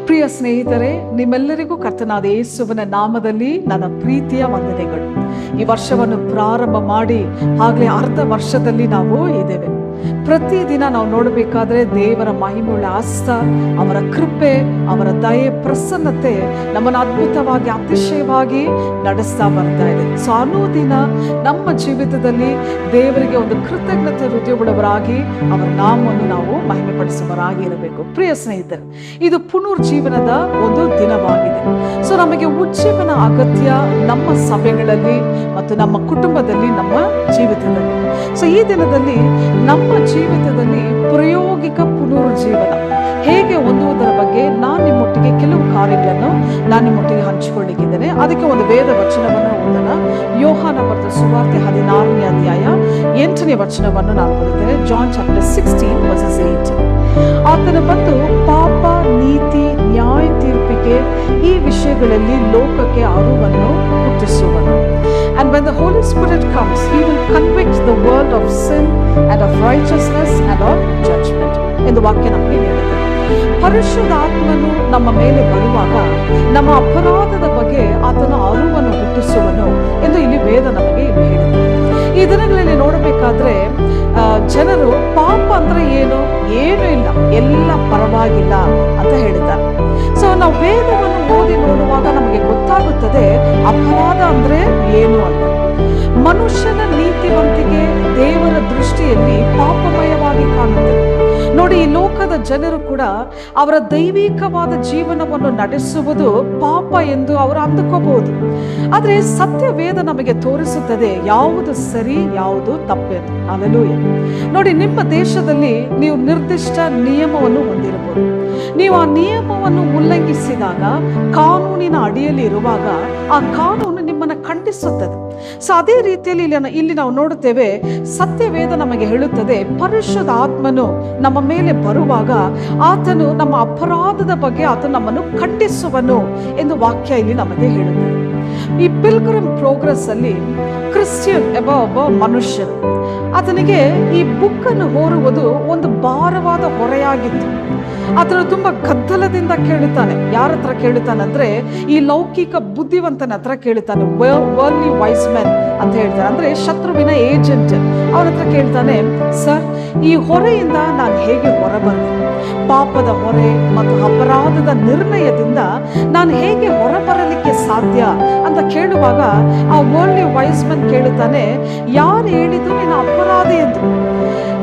ಪ್ರಿಯ ಸ್ನೇಹಿತರೆ, ನಿಮ್ಮೆಲ್ಲರಿಗೂ ಕರ್ತನಾದ ಯೇಸುವಿನ ನಾಮದಲ್ಲಿ ನನ್ನ ಪ್ರೀತಿಯ ವಂದನೆಗಳು. ಈ ವರ್ಷವನ್ನು ಪ್ರಾರಂಭ ಮಾಡಿ ಆಗಲೇ ಅರ್ಧ ವರ್ಷದಲ್ಲಿ ನಾವು ಇದ್ದೇವೆ. ಪ್ರತಿದಿನ ನಾವು ನೋಡಬೇಕಾದ್ರೆ ದೇವರ ಮಹಿಮೆಯುಳ್ಳ ಹಸ್ತ, ಅವರ ಕೃಪೆ, ಅವರ ದಯೆ, ಪ್ರಸನ್ನತೆ ನಮ್ಮನ್ನು ಅದ್ಭುತವಾಗಿ ಅತಿಶಯವಾಗಿ ನಡೆಸ್ತಾ ಬರ್ತಾ ಇದೆ. ಸೊ ಅನುದಿನ ನಮ್ಮ ಜೀವಿತದಲ್ಲಿ ದೇವರಿಗೆ ಒಂದು ಕೃತಜ್ಞತೆ ಹೃದಯವುಳ್ಳವರಾಗಿ ಅವರ ನಾಮವನ್ನು ನಾವು ಮಹಿಮೆ ಪಡಿಸುವವರಾಗಿ ಇರಬೇಕು. ಪ್ರಿಯ ಸ್ನೇಹಿತರೆ, ಇದು ಪುನರುಜ್ಜೀವನದ ಒಂದು ದಿನವಾಗಿದೆ. ಸೊ ನಮಗೆ ಉಜ್ಜೀವನ ಅಗತ್ಯ ನಮ್ಮ ಸಭೆಗಳಲ್ಲಿ ಮತ್ತು ನಮ್ಮ ಕುಟುಂಬದಲ್ಲಿ, ನಮ್ಮ ಜೀವಿತದಲ್ಲಿ. ಸೊ ಈ ದಿನದಲ್ಲಿ ನಮ್ಮ ಜೀವಿತದಲ್ಲಿ ಪ್ರಾಯೋಗಿಕ ಪುನರುಜ್ಜೀವನ ಹೇಗೆ ಹೊಂದುವುದರ ಬಗ್ಗೆ ನಾನು ನಿಮ್ಮೊಟ್ಟಿಗೆ ಕೆಲವು ಕಾರ್ಯಗಳನ್ನು ನಾನು ನಿಮ್ಮೊಟ್ಟಿಗೆ ಹಂಚಿಕೊಳ್ಳಿಕ್ಕಿದ್ದೇನೆ. ಅದಕ್ಕೆ ಒಂದು ವೇದ ವಚನವನ್ನು ಓದೋಣ. ಯೋಹಾನ ಬರೆದ ಸುವಾರ್ತೆ 16ನೇ ಅಧ್ಯಾಯ 8ನೇ ವಚನವನ್ನು ನಾನು ಓದುತ್ತೇನೆ. John chapter 16:8. ಆತನು ಬಂದು ಪಾಪ, ನೀತಿ, ನ್ಯಾಯ ತೀರ್ಪಿಗೆ ಈ ವಿಷಯಗಳಲ್ಲಿ ಲೋಕಕ್ಕೆ ಅರಿವನ್ನು ಹುಟ್ಟಿಸುವನು. And when the Holy Spirit comes, He will convict the world of sin and of righteousness and of judgment. ಎಂದು ವಾಕ್ಯ ನಮಗೆ ಹೇಳಿದೆ. ಪರಿಶುದ್ಧಾತ್ಮನು ನಮ್ಮ ಮೇಲೆ ಬರುವಾಗ ನಮ್ಮ ಅಪರಾಧದ ಬಗ್ಗೆ ಆತನ ಅರಿವನ್ನು ಹುಟ್ಟಿಸುವನು ಎಂದು ಇಲ್ಲಿ ವೇದ ನಮಗೆ ಇಲ್ಲಿ ಹೇಳಿದೆ. ಈ ದಿನಗಳಲ್ಲಿ ನೋಡಬೇಕಾದ್ರೆ ಜನರು ಪಾಪ ಅಂದ್ರೆ ಏನು ಇಲ್ಲ, ಎಲ್ಲ ಪರವಾಗಿಲ್ಲ ಅಂತ ಹೇಳಿದ್ದಾರೆ. ಸೊ ನಾವು ವೇದವನ್ನು ಓದಿ ನೋಡುವಾಗ ನಮಗೆ ಗೊತ್ತಾಗುತ್ತದೆ ಅಪರಾಧ ಅಂದ್ರೆ ಏನು ಅಂತ. ಮನುಷ್ಯನ ನೀತಿವಂತಿಕೆ ದೇವರ ದೃಷ್ಟಿಯಲ್ಲಿ ಪಾಪಮಯವಾಗಿ ಕಾಣುತ್ತದೆ. ನೋಡಿ, ಈ ಲೋಕದ ಜನರು ಕೂಡ ಅವರ ದೈವಿಕವಾದ ಜೀವನವನ್ನು ನಡೆಸುವುದು ಪಾಪ ಎಂದು ಅವರು ಅಂದುಕೋಬಹುದು. ಆದರೆ ಸತ್ಯವೇದ ನಮಗೆ ತೋರಿಸುತ್ತದೆ ಯಾವುದು ಸರಿ, ಯಾವುದು ತಪ್ಪೆಂದು. ಹಲ್ಲೆಲೂಯಾ. ನೋಡಿ, ನಿಮ್ಮ ದೇಶದಲ್ಲಿ ನೀವು ನಿರ್ದಿಷ್ಟ ನಿಯಮವನ್ನು ಹೊಂದಿರಬಹುದು. ನೀವು ಆ ನಿಯಮವನ್ನು ಉಲ್ಲಂಘಿಸಿದಾಗ, ಕಾನೂನಿನ ಅಡಿಯಲ್ಲಿ ಇರುವಾಗ ಆ ಕಾನೂನು ನಿಮ್ಮನ್ನು ಖಂಡಿಸುತ್ತದೆ. ಸೊ ಅದೇ ರೀತಿಯಲ್ಲಿ ಇಲ್ಲಿ ನಾವು ನೋಡುತ್ತೇವೆ, ಸತ್ಯವೇದ ನಮಗೆ ಹೇಳುತ್ತದೆ ಪರಿಶುದ್ಧ ಆತ್ಮನು ನಮ್ಮ ಮೇಲೆ ಬರುವಾಗ ಆತನು ನಮ್ಮ ಅಪರಾಧದ ಬಗ್ಗೆ ಆತನು ನಮ್ಮನ್ನು ಖಂಡಿಸುವನು ಎಂದು ವಾಕ್ಯ ಇಲ್ಲಿ ನಮಗೆ ಹೇಳುತ್ತದೆ. ಈ ಪಿಲ್ಗ್ರಿಮ್ ಪ್ರೋಗ್ರೆಸ್ ಅಲ್ಲಿ ಕ್ರಿಶ್ಚಿಯನ್ ಒಬ್ಬ ಮನುಷ್ಯನು, ಆತನಿಗೆ ಈ ಬುಕ್ಕನ್ನು ಹೊರುವುದು ಒಂದು ಭಾರವಾದ ಹೊರೆಯಾಗಿತ್ತು. ಆತನು ತುಂಬಾ ಗದ್ದಲದಿಂದ ಕೇಳುತ್ತಾನೆ. ಯಾರ ಹತ್ರ ಕೇಳುತ್ತಾನೆ ಅಂದ್ರೆ ಈ ಲೌಕಿಕ ಬುದ್ಧಿವಂತನ ಹತ್ರ ಕೇಳುತ್ತಾನೆ. ವರ್ಲ್ಡ್ಲಿ ವೈಸ್ ಮೆನ್ ಅಂತ ಹೇಳ್ತಾರೆ, ಅಂದ್ರೆ ಶತ್ರುವಿನ ಏಜೆಂಟ್. ಅವನ ಹತ್ರ ಕೇಳ್ತಾನೆ, ಸರ್, ಈ ಹೊರೆಯಿಂದ ನಾನು ಹೇಗೆ ಹೊರಬರಲಿ? ಪಾಪದ ಹೊರೆ ಮತ್ತು ಅಪರಾಧದ ನಿರ್ಣಯದಿಂದ ನಾನು ಹೇಗೆ ಹೊರಬರಲಿಕ್ಕೆ ಸಾಧ್ಯ ಅಂತ ಕೇಳುವಾಗ ಆ ವರ್ಲ್ಡ್ಲಿ ವೈಸ್ ಮೆನ್ ಕೇಳುತ್ತಾನೆ, ಯಾರು ಹೇಳಿದ್ದು ನೀನು ಅಪರಾಧಿ ಎಂದು?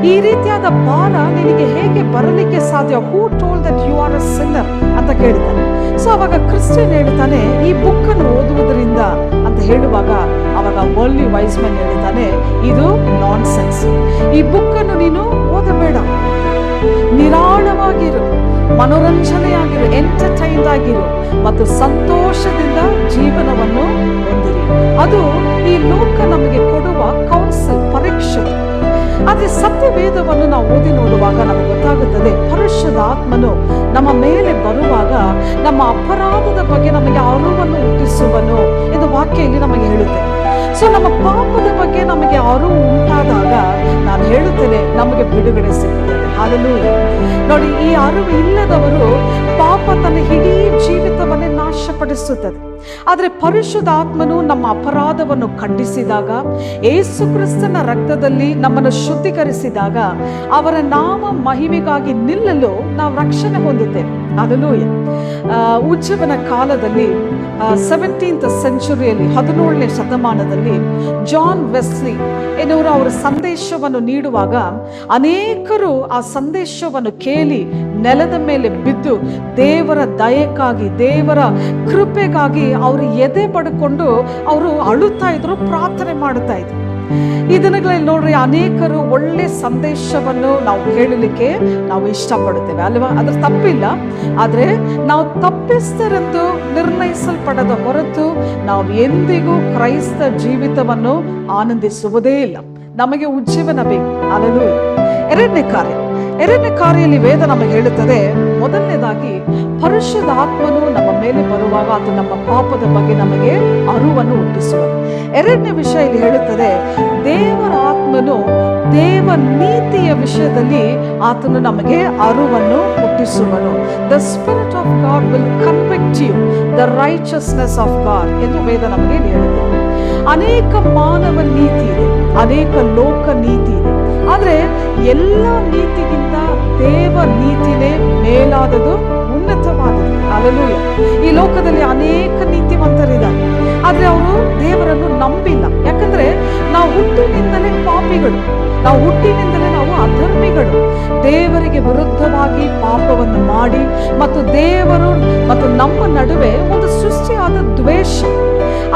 ಈ ರೀತಿಯಾದ ಭಾರ ನಿನಗೆ ಹೇಗೆ ಬರಲಿಕ್ಕೆ ಸಾಧ್ಯ? Who told that you are a sinner ಅಂತ ಕೇಳ್ತಾನೆ. ಸೊ ಅವಾಗ ಕ್ರಿಶ್ಚಿಯನ್ ಹೇಳ್ತಾನೆ, ಈ ಬುಕ್ ಅನ್ನು ಓದುವುದರಿಂದ ಅಂತ ಹೇಳುವಾಗ ಅವಾಗ ವರ್ಲ್ಡ್ಲಿ ವೈಸ್ ಮೆನ್ ಹೇಳ್ತಾನೆ, ಇದು ನಾನ್ ಸೆನ್ಸ್. ಈ ಬುಕ್ ಅನ್ನು ನೀನು ಓದಬೇಡ, ನಿರಾಳವಾಗಿರು, ಮನೋರಂಜನೆಯಾಗಿರು, ಎಂಟರ್ಟೈನ್ಡ್ ಆಗಿರು ಮತ್ತು ಸಂತೋಷದಿಂದ ಜೀವನವನ್ನು ಹೊಂದಿರಿ. ಅದು ಈ ಲೋಕ ನಮಗೆ ಕೊಡುವ ಕೌನ್ಸಿಲ್, ಪರೀಕ್ಷೆ. ಆದರೆ ಸತ್ಯವೇದವನ್ನು ನಾವು ಓದಿ ನೋಡುವಾಗ ನಮಗೆ ಗೊತ್ತಾಗುತ್ತದೆ, ಪರಿಶುದ್ಧ ಆತ್ಮನು ನಮ್ಮ ಮೇಲೆ ಬರುವಾಗ ನಮ್ಮ ಅಪರಾಧದ ಬಗ್ಗೆ ನಮಗೆ ಅರಿವನ್ನು ಹುಟ್ಟಿಸುವನು ಎಂದು ವಾಕ್ಯ ಇಲ್ಲಿ ನಮಗೆ ಹೇಳುತ್ತೆ. ಸೊ ನಮ್ಮ ಪಾಪದ ಬಗ್ಗೆ ನಮಗೆ ಅರಿವು ಉಂಟಾದಾಗ ನಾನು ಹೇಳುತ್ತೇನೆ, ನಮಗೆ ಬಿಡುಗಡೆ ಸಿಗುತ್ತದೆ. ಹಲ್ಲೆಲೂಯಾ. ನೋಡಿ, ಈ ಅರಿವು ಇಲ್ಲದವರು ಪಾಪ ತನ್ನ ಇಡೀ ಜೀವಿತವನ್ನೇ ನಾಶಪಡಿಸುತ್ತದೆ. ಆದರೆ ಪರಿಶುದ್ಧ ಆತ್ಮನು ನಮ್ಮ ಅಪರಾಧವನ್ನು ಖಂಡಿಸಿದಾಗ, ಯೇಸು ಕ್ರಿಸ್ತನ ರಕ್ತದಲ್ಲಿ ನಮ್ಮನ್ನು ಶುದ್ಧೀಕರಿಸಿದಾಗ, ಅವರ ನಾಮ ಮಹಿಮೆಗಾಗಿ ನಿಲ್ಲಲು ನಾವು ರಕ್ಷಣೆ ಹೊಂದುತ್ತೇವೆ. ಹಲ್ಲೆಲೂಯಾ. ಉಜ್ಜೀವನ ಕಾಲದಲ್ಲಿ 17th ಸೆಂಚುರಿಯಲ್ಲಿ 17ನೇ ಶತಮಾನದಲ್ಲಿ ಜಾನ್ ವೆಸ್ಲಿ ಎನ್ನುವರು ಅವರ ಸಂದೇಶವನ್ನು ನೀಡುವಾಗ ಅನೇಕರು ಆ ಸಂದೇಶವನ್ನು ಕೇಳಿ ನೆಲದ ಮೇಲೆ ಬಿದ್ದು ದೇವರ ದಯಕ್ಕಾಗಿ, ದೇವರ ಕೃಪೆಗಾಗಿ ಅವರು ಎದೆ ಪಡ್ಕೊಂಡು ಅವರು ಅಳುತ್ತಾ ಇದ್ರು, ಪ್ರಾರ್ಥನೆ ಮಾಡುತ್ತಾ ಇದ್ರು. ಈ ದಿನಗಳಲ್ಲಿ ನೋಡ್ರಿ, ಅನೇಕರು ಒಳ್ಳೆ ಸಂದೇಶವನ್ನು ನಾವು ಕೇಳಲಿಕ್ಕೆ ನಾವು ಇಷ್ಟಪಡುತ್ತೇವೆ ಅಲ್ವಾ? ಅದ್ರ ತಪ್ಪಿಲ್ಲ. ಆದರೆ ನಾವು ತಪ್ಪಿಸ್ತರೆಂದು ನಿರ್ಣಯಿಸಲ್ಪಡದ ಹೊರತು ನಾವು ಎಂದಿಗೂ ಕ್ರೈಸ್ತ ಜೀವಿತವನ್ನು ಆನಂದಿಸುವುದೇ ಇಲ್ಲ. ನಮಗೆ ಉಜ್ಜೀವನ ಬೇಕು. ಹಲ್ಲೆಲೂಯಾ. ಎರಡನೇ ಕಾರ್ಯದಲ್ಲಿ ವೇದ ನಮಗೆ ಹೇಳುತ್ತದೆ, ಮೊದಲನೇದಾಗಿ ಪರಿಶುದ್ಧ ಆತ್ಮನು ನಮ್ಮ ಮೇಲೆ ಬರುವಾಗ ಅದು ನಮ್ಮ ಪಾಪದ ಬಗ್ಗೆ ನಮಗೆ ಅರಿವನ್ನು ಹುಟ್ಟಿಸುವುದು. ಎರಡನೇ ವಿಷಯ ಇಲ್ಲಿ ಹೇಳುತ್ತದೆ, ದೇವರ ಆತ್ಮನು ದೇವ ನೀತಿಯ ವಿಷಯದಲ್ಲಿ ಆತನು ನಮಗೆ ಅರಿವನ್ನು ಹುಟ್ಟಿಸುವನು. The spirit of God will convict you the righteousness of God ಎಂದು ವೇದ ನಮಗೆ ಹೇಳುತ್ತೆ. ಅನೇಕ ಮಾನವ ನೀತಿ ಇದೆ, ಅನೇಕ ಲೋಕ ನೀತಿ ಇದೆ. ಆದ್ರೆ ಎಲ್ಲ ನೀತಿಗಿಂತ ದೇವ ನೀತಿನೇ ಮೇಲಾದದು, ಉನ್ನತವಾದದ್ದು. ಹಲ್ಲೆಲೂಯಾ. ಈ ಲೋಕದಲ್ಲಿ ಅನೇಕ ನೀತಿವಂತರಿದ್ದಾರೆ, ಆದ್ರೆ ಅವರು ದೇವರನ್ನು ನಂಬಿಲ್ಲ. ಯಾಕಂದ್ರೆ ನಾವು ಹುಟ್ಟಿನಿಂದಲೇ ಪಾಪಿಗಳು, ನಾವು ಹುಟ್ಟಿನಿಂದಲೇ ನಾವು ಅಧರ್ಮಿಗಳು. ದೇವರಿಗೆ ವಿರುದ್ಧವಾಗಿ ಪಾಪವನ್ನು ಮಾಡಿ ಮತ್ತು ದೇವರು ಮತ್ತು ನಮ್ಮ ನಡುವೆ ಒಂದು ಸೃಷ್ಟಿಯಾದ ದ್ವೇಷ.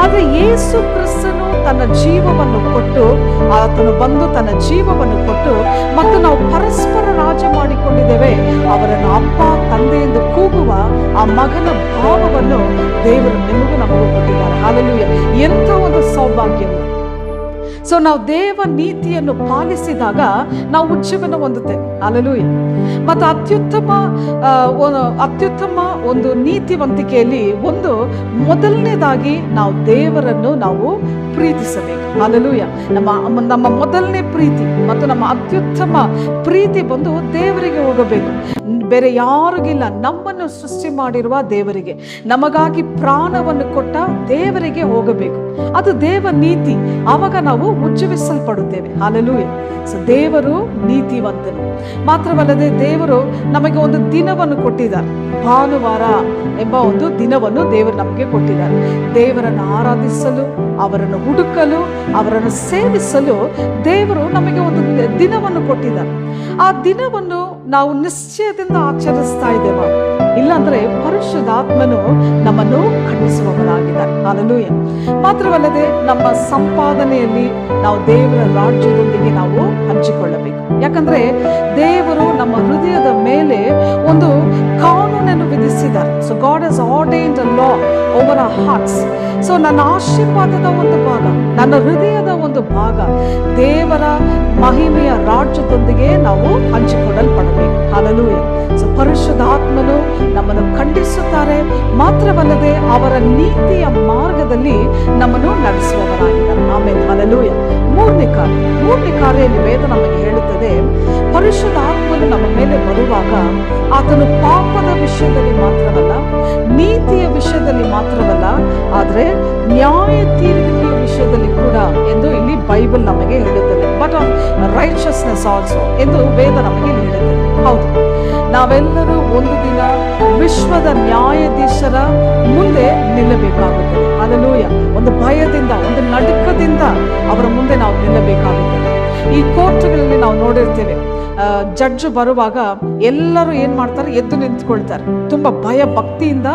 ಆದ್ರೆ ಯೇಸು ಕ್ರಿಸ್ತನು ತನ್ನ ಜೀವವನ್ನು ಕೊಟ್ಟು, ಆತನು ಬಂದು ತನ್ನ ಜೀವವನ್ನು ಕೊಟ್ಟು ಮತ್ತು ನಾವು ಪರಸ್ಪರ ರಾಜ ಮಾಡಿಕೊಂಡಿದ್ದೇವೆ. ಅವರನ್ನು ಅಪ್ಪ ತಂದೆ ಎಂದು ಕೂಗುವ ಆ ಮಗನ ಭಾವವನ್ನು ದೇವರು ನಿಮಗೂ ನಮಗೂ ಕೊಟ್ಟಿದ್ದಾರೆ. ಹಲ್ಲೆಲೂಯಾ. ಎಂಥ ಒಂದು ಸೌಭಾಗ್ಯವು. ಸೊ ನಾವು ದೇವ ನೀತಿಯನ್ನು ಪಾಲಿಸಿದಾಗ ನಾವು ಉಜ್ಜೀವನ ಹೊಂದುತ್ತೇವೆ. ಹಲ್ಲೆಲೂಯಾ. ಮತ್ತು ಅತ್ಯುತ್ತಮ ಒಂದು ನೀತಿವಂತಿಕೆಯಲ್ಲಿ ಒಂದು ಮೊದಲನೇದಾಗಿ ನಾವು ದೇವರನ್ನು ನಾವು ಪ್ರೀತಿಸಬೇಕು. ಹಲ್ಲೆಲೂಯಾ. ನಮ್ಮ ಮೊದಲನೇ ಪ್ರೀತಿ ಮತ್ತು ನಮ್ಮ ಅತ್ಯುತ್ತಮ ಪ್ರೀತಿ ಬಂದು ದೇವರಿಗೆ ಹೋಗಬೇಕು, ಬೇರೆ ಯಾರಿಗಿಲ್ಲ. ನಮ್ಮನ್ನು ಸೃಷ್ಟಿ ಮಾಡಿರುವ ದೇವರಿಗೆ, ನಮಗಾಗಿ ಪ್ರಾಣವನ್ನು ಕೊಟ್ಟ ದೇವರಿಗೆ ಹೋಗಬೇಕು. ಅದು ದೇವ ನೀತಿ. ಆವಾಗ ನಾವು ಉಜ್ಜೀವಿಸಲ್ಪಡುತ್ತೇವೆ. ಹಲ್ಲೆಲೂಯಾ. ಸೊ ದೇವರು ನೀತಿವಂತನು. ಮಾತ್ರವಲ್ಲದೆ ದೇವರು ನಮಗೆ ಒಂದು ದಿನವನ್ನು ಕೊಟ್ಟಿದ್ದಾರೆ, ಭಾನುವಾರ ಎಂಬ ಒಂದು ದಿನವನ್ನು ದೇವರು ನಮಗೆ ಕೊಟ್ಟಿದ್ದಾರೆ. ದೇವರನ್ನು ಆರಾಧಿಸಲು, ಅವರನ್ನು ಹುಡುಕಲು, ಅವರನ್ನು ಸೇವಿಸಲು ದೇವರು ನಮಗೆ ಒಂದು ದಿನವನ್ನು ಕೊಟ್ಟಿದ್ದಾರೆ. ಆ ದಿನವನ್ನು ನಾವು ನಿಶ್ಚಯದಿಂದ ಆಚರಿಸ್ತಾ ಇದ್ದೇವ? ಇಲ್ಲಾಂದ್ರೆ ಪರಿಶುದ್ಧಾತ್ಮನು ನಮ್ಮನ್ನು ಖಂಡಿಸುವವರಾಗಿದ್ದಾರೆ. ಹಲ್ಲೆಲೂಯಾ. ಮಾತ್ರವಲ್ಲದೆ ನಮ್ಮ ಸಂಪಾದನೆಯಲ್ಲಿ ನಾವು ದೇವರ ರಾಜ್ಯದೊಂದಿಗೆ ನಾವು ಹಂಚಿಕೊಳ್ಳಬೇಕು. ಯಾಕಂದ್ರೆ ದೇವರು ನಮ್ಮ ಹೃದಯದ ಮೇಲೆ ಒಂದು ಕಾನೂನನ್ನು ವಿಧಿಸಿದ್ದಾರೆ. So God has ordained a law over our hearts. So ನನ್ನ ಆಶೀರ್ವಾದದ ಒಂದು ಭಾಗ, ನನ್ನ ಹೃದಯದ ಒಂದು ಭಾಗ ದೇವರ ಮಹಿಮೆಯ ರಾಜ್ಯದೊಂದಿಗೆ ನಾವು ಹಂಚಿಕೊಳ್ಳಲ್ಪಡಬೇಕು. ಹಲ್ಲೆಲೂಯಾ. ಸೊ ಪರಿಶುದ್ಧಾತ್ಮನು ನಮ್ಮನ್ನು ಖಂಡಿಸುತ್ತಾರೆ. ಮಾತ್ರವಲ್ಲದೆ ಅವರ ನೀತಿಯ ಮಾರ್ಗದಲ್ಲಿ ನಮ್ಮನ್ನು ನಡೆಸುವವರಾಗಿದ್ದಾರೆ. ಆಮೇಲೆ ಹಲ್ಲೆಲೂಯಾ. ಮೂರನೇ ಕಾರ್ಯದಲ್ಲಿ ವೇದ ನಮಗೆ ಹೇಳುತ್ತದೆ, ಪರಿಶುದ್ಧಾತ್ಮನು ನಮ್ಮ ಮೇಲೆ ಬರುವಾಗ ಆತನು ಪಾಪದ ವಿಷಯದಲ್ಲಿ ಮಾತ್ರವಲ್ಲ, ನೀತಿಯ ವಿಷಯದಲ್ಲಿ ಮಾತ್ರವಲ್ಲ, ಆದರೆ ನ್ಯಾಯ ತೀರ್ಪಿಕೆಯ ವಿಷಯದಲ್ಲಿ ಕೂಡ ಎಂದು ಇಲ್ಲಿ ಬೈಬಲ್ ನಮಗೆ ಹೇಳುತ್ತದೆ. ಬಟ್ ಆಫ್ ರೈಚಸ್ನೆಸ್ ಆಲ್ಸೋ ಎಂದು ವೇದ ನಮಗೆ ಹೇಳುತ್ತದೆ. ಹೌದು, ನಾವೆಲ್ಲರೂ ಒಂದು ದಿನ ವಿಶ್ವದ ನ್ಯಾಯಾಧೀಶರ ಮುಂದೆ ನಿಲ್ಲಬೇಕಾಗುತ್ತದೆ. ಹಲ್ಲೆಲೂಯಾ. ಒಂದು ಭಯದಿಂದ, ಒಂದು ನಡುಕದಿಂದ ಅವರ ಮುಂದೆ ನಾವು ನಿಲ್ಲಬೇಕಾಗುತ್ತದೆ. ಈ ಕೋರ್ಟ್ಗಳಲ್ಲಿ ನಾವು ನೋಡಿರ್ತೇವೆ, ಜಡ್ಜ್ ಬರುವಾಗ ಎಲ್ಲರೂ ಏನ್ ಮಾಡ್ತಾರೆ, ಎದ್ದು ನಿಂತ್ಕೊಳ್ತಾರೆ. ತುಂಬಾ ಭಯ ಭಕ್ತಿಯಿಂದ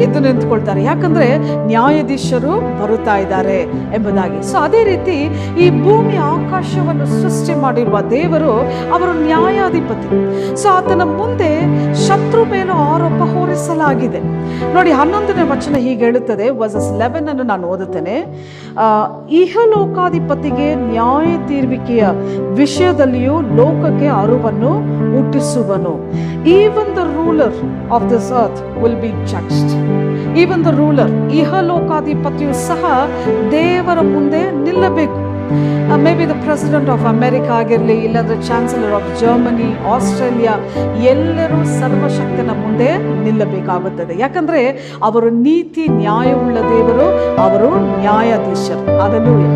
ಎದ್ದು ನಿಂತ್ಕೊಳ್ತಾರೆ. ಯಾಕಂದ್ರೆ ನ್ಯಾಯಾಧೀಶರು ಬರುತ್ತಾ ಇದ್ದಾರೆ ಎಂಬುದಾಗಿ. ಸೊ ಅದೇ ರೀತಿ ಈ ಭೂಮಿ ಆಕಾಶವನ್ನು ಸೃಷ್ಟಿ ಮಾಡಿರುವ ದೇವರು ಅವರು ನ್ಯಾಯಾಧಿಪತಿ. ಸೊ ಆತನ ಮುಂದೆ ಶತ್ರು ಮೇಲೂ ಆರೋಪ ಹೊರಿಸಲಾಗಿದೆ. ನೋಡಿ 11ನೇ ವಚನ ಹೀಗೆ ಹೇಳುತ್ತದೆ. ವರ್ಸಸ್ 11 ಅನ್ನು ನಾನು ಓದುತ್ತೇನೆ. ಇಹಲೋಕಾಧಿಪತಿಗೆ ನ್ಯಾಯ ತೀರ್ವಿಕೆಯ ವಿಷಯದಲ್ಲಿಯೂ ಲೋಕಕ್ಕೆ ಅರುವನ್ನು ಹುಟ್ಟಿಸುವನು. Even the ruler of this earth will be judged. Even the ruler, ಇಹಲೋಕಾಧಿಪತಿಯು ಸಹ ದೇವರ ಮುಂದೆ ನಿಲ್ಲಬೇಕು. May be the president of America ಆಗಿರಲಿ, ಇಲ್ಲಾಂದ್ರೆ ಚಾನ್ಸಲರ್ ಆಫ್ ಜರ್ಮನಿ, ಆಸ್ಟ್ರೇಲಿಯಾ, ಎಲ್ಲರೂ ಸರ್ವಶಕ್ತನ ಮುಂದೆ ನಿಲ್ಲಬೇಕಾಗುತ್ತದೆ. ಯಾಕಂದ್ರೆ ಅವರು ನೀತಿ ನ್ಯಾಯವುಳ್ಳ ದೇವರು, ಅವರು ನ್ಯಾಯಾಧೀಶರು. ಹಲ್ಲೆಲೂಯಾ.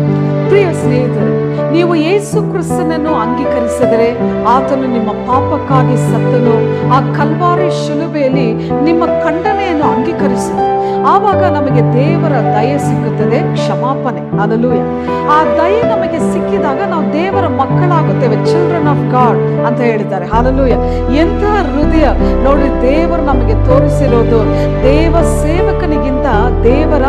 ಪ್ರಿಯ ಸ್ನೇಹಿತರೆ, ನೀವು ಯೇಸು ಕ್ರಿಸ್ತನನ್ನು ಅಂಗೀಕರಿಸಿದರೆ ಆತನು ನಿಮ್ಮ ಪಾಪಕ್ಕಾಗಿ ಸತ್ತನು. ಆ ಕಲ್ವಾರಿ ಶಿಲುಬೆಯಲ್ಲಿ ನಿಮ್ಮ ಖಂಡನೆಯನ್ನು ಅಂಗೀಕರಿಸಿದರು. ಆವಾಗ ನಮಗೆ ದೇವರ ದಯೆ ಸಿಕ್ಕುತ್ತದೆ, ಕ್ಷಮಾಪಣೆ. ಹಲ್ಲೆಲೂಯಾ. ಆ ದಯೆ ನಮಗೆ ಸಿಕ್ಕಿದಾಗ ನಾವು ದೇವರ ಮಕ್ಕಳಾಗುತ್ತೇವೆ, ಚಿಲ್ಡ್ರನ್ ಆಫ್ ಗಾಡ್ ಅಂತ ಹೇಳಿದ್ದಾರೆ. ಹಲ್ಲೆಲೂಯಾ. ಎಂಥ ಹೃದಯ ನೋಡಿ, ದೇವರು ನಮಗೆ ತೋರಿಸಿರೋದು ದೇವ ಸೇವಕನಿಗಿಂತ ದೇವರ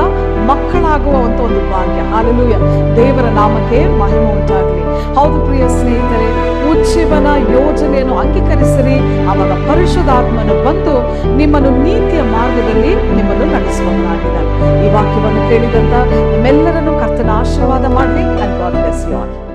ಮಕ್ಕಳಾಗುವ ಒಂದು ಭಾಗ್ಯ. ಹಲ್ಲೆಲೂಯಾ. ದೇವರ ನಾಮಕ್ಕೆ ಮಹಿಮೆ ಉಂಟಾಗಲಿ. ಹೌದು ಪ್ರಿಯ ಸ್ನೇಹಿತರೆ, ಉಜ್ಜೀವನ ಯೋಜನೆಯನ್ನು ಅಂಗೀಕರಿಸಿರಿ. ಆವಾಗ ಪರಿಶುದ್ಧಾತ್ಮನು ಬಂದು ನಿಮ್ಮನ್ನು ನೀತಿಯ ಮಾರ್ಗದಲ್ಲಿ ನಿಮ್ಮನ್ನು ನಡೆಸುವವರಾಗಿದ್ದಾರೆ. ಈ ವಾಕ್ಯವನ್ನು ಕೇಳಿದಂತ ನಿಮ್ಮೆಲ್ಲರನ್ನು ಕರ್ತನ ಆಶೀರ್ವಾದ ಮಾಡಲಿ. God bless you all.